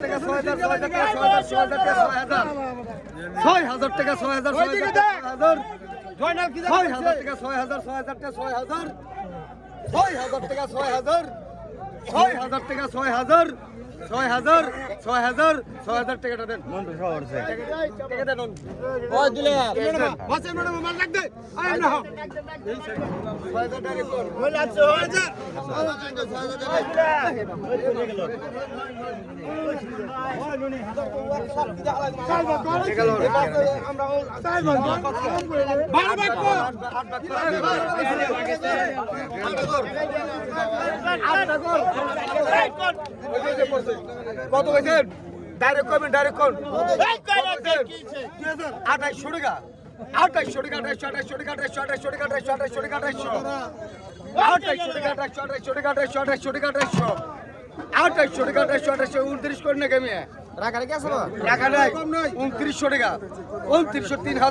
টাকা 6000 টাকা 6000 টাকা 6000 টাকা 6000 টাকা 6000 টাকা 6000 টাকা 6000 6000 টাকাটা দেন মন্টু শহর টাকা দেন ওই দিলে বাসে ম্যাডাম মাল রাখ দে আয় না 6000 টাকা কর বল আছে 6000 কত কইছেন ডাইরেক্ট করবেন ডাইরেক্ট কোন 2800 টাকা 2800 টাকা 2800 টাকা 2800 টাকা 2800 টাকা 2800 টাকা 2800 টাকা 29 করে না কেমন রাখা রেখে আছে রাখা নাই 2900 টাকা 2900 3000